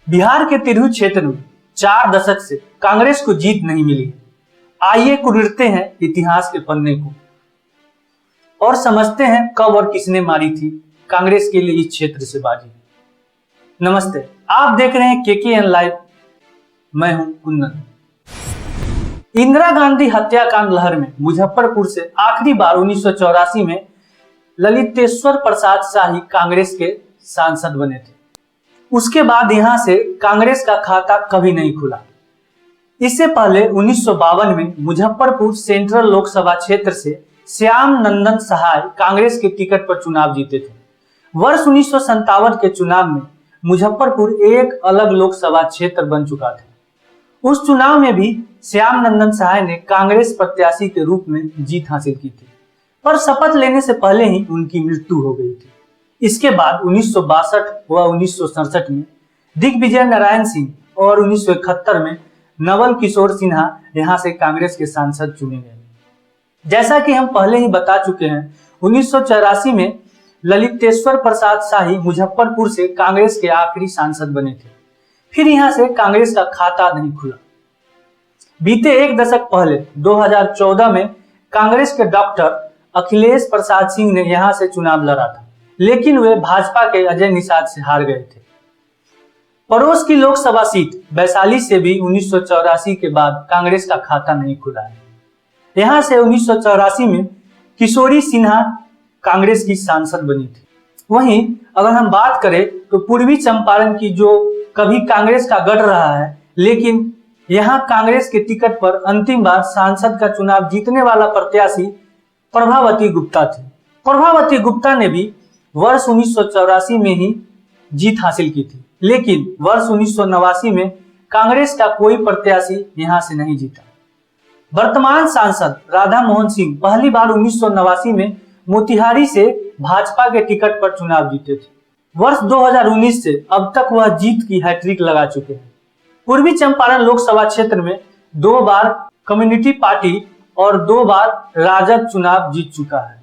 बिहार के तिरहुत क्षेत्र में 4 दशक से कांग्रेस को जीत नहीं मिली है। आइए कुरिरते हैं इतिहास के पन्ने को और समझते हैं कब और किसने मारी थी कांग्रेस के लिए इस क्षेत्र से बाजी। नमस्ते, आप देख रहे हैं केकेएन लाइव। मैं हूं कुंदन। इंदिरा गांधी हत्याकांड लहर में मुजफ्फरपुर से आखिरी बार 1984 में ललितेश्वर प्रसाद शाही कांग्रेस के सांसद बने थे। उसके बाद यहां से कांग्रेस का खाता कभी नहीं खुला। इससे पहले 1952 में मुजफ्फरपुर सेंट्रल लोकसभा क्षेत्र से श्याम नंदन सहाय कांग्रेस के टिकट पर चुनाव जीते थे। वर्ष 1957 के चुनाव में मुजफ्फरपुर एक अलग लोकसभा क्षेत्र बन चुका था। उस चुनाव में भी श्याम नंदन सहाय ने कांग्रेस प्रत्याशी के रूप में जीत हासिल की थी, पर शपथ लेने से पहले ही उनकी मृत्यु हो गई थी। इसके बाद 1962 व 1967 में दिग्विजय नारायण सिंह और 1971 में नवल किशोर सिन्हा यहां से कांग्रेस के सांसद चुने गए। जैसा कि हम पहले ही बता चुके हैं, 1984 में ललितेश्वर प्रसाद शाही मुजफ्फरपुर से कांग्रेस के आखिरी सांसद बने थे। फिर यहां से कांग्रेस का खाता नहीं खुला। बीते एक दशक पहले 2014 में कांग्रेस के डॉक्टर अखिलेश प्रसाद सिंह ने यहां से चुनाव लड़ा था, लेकिन वे भाजपा के अजय निषाद से हार गए थे। पड़ोस की लोकसभा सीट वैशाली से भी 1984 के बाद कांग्रेस का खाता नहीं खुला है। यहां से 1984 में किशोरी सिन्हा कांग्रेस की सांसद बनी थी। वहीं अगर हम बात करें तो पूर्वी चंपारण की जो कभी कांग्रेस का गढ़ रहा है, लेकिन यहां कांग्रेस के टिकट पर अंतिम बार सांसद का चुनाव जीतने वाला प्रत्याशी प्रभावती गुप्ता थी। प्रभावती गुप्ता ने भी वर्ष 1984 में ही जीत हासिल की थी, लेकिन वर्ष 1989 में कांग्रेस का कोई प्रत्याशी यहां से नहीं जीता। वर्तमान सांसद राधा मोहन सिंह पहली बार 1989 में मोतिहारी से भाजपा के टिकट पर चुनाव जीते थे। वर्ष 2019 से अब तक वह जीत की हैट्रिक लगा चुके हैं। पूर्वी चंपारण लोकसभा क्षेत्र में 2 बार कम्युनिस्ट पार्टी और 2 बार राजद चुनाव जीत चुका है।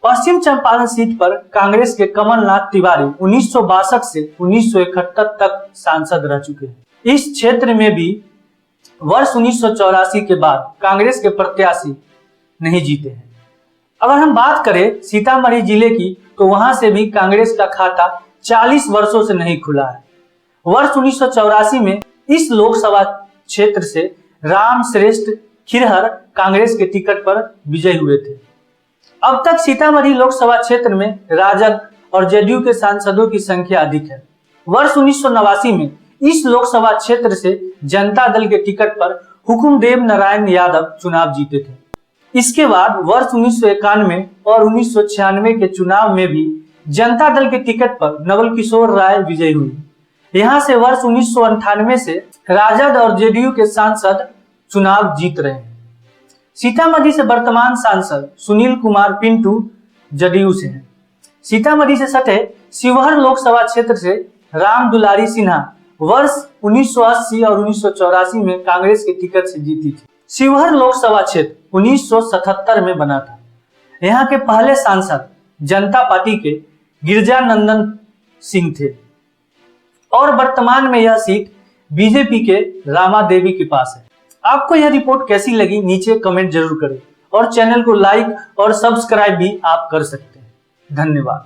पश्चिम चंपारण सीट पर कांग्रेस के कमलनाथ तिवारी 1962 से 1971 तक सांसद रह चुके हैं। इस क्षेत्र में भी वर्ष 1984 के बाद कांग्रेस के प्रत्याशी नहीं जीते हैं। अगर हम बात करें सीतामढ़ी जिले की, तो वहां से भी कांग्रेस का खाता 40 वर्षों से नहीं खुला है। वर्ष 1984 में इस लोकसभा क्षेत्र से राम श्रेष्ठ खिरहर कांग्रेस के टिकट पर विजयी हुए थे। अब तक सीतामढ़ी लोकसभा क्षेत्र में राजद और जेडीयू के सांसदों की संख्या अधिक है। वर्ष 1989 में इस लोकसभा क्षेत्र से जनता दल के टिकट पर हुकुमदेव नारायण यादव चुनाव जीते थे। इसके बाद वर्ष 1991 और 1996 के चुनाव में भी जनता दल के टिकट पर नवल किशोर राय विजयी हुई। यहाँ से वर्ष 1998 से राजद और जेडीयू के सांसद चुनाव जीत रहे हैं। सीतामढ़ी से वर्तमान सांसद सुनील कुमार पिंटू जदयू से हैं। सीतामढ़ी से सटे शिवहर लोकसभा क्षेत्र से राम दुलारी सिन्हा वर्ष 1980 और 1984 में कांग्रेस के टिकट से जीती थी। शिवहर लोकसभा क्षेत्र 1977 में बना था। यहाँ के पहले सांसद जनता पार्टी के गिरिजानंदन सिंह थे और वर्तमान में यह सीट बीजेपी के रामा देवी के पास है। आपको यह रिपोर्ट कैसी लगी नीचे कमेंट जरूर करें और चैनल को लाइक और सब्सक्राइब भी आप कर सकते हैं। धन्यवाद।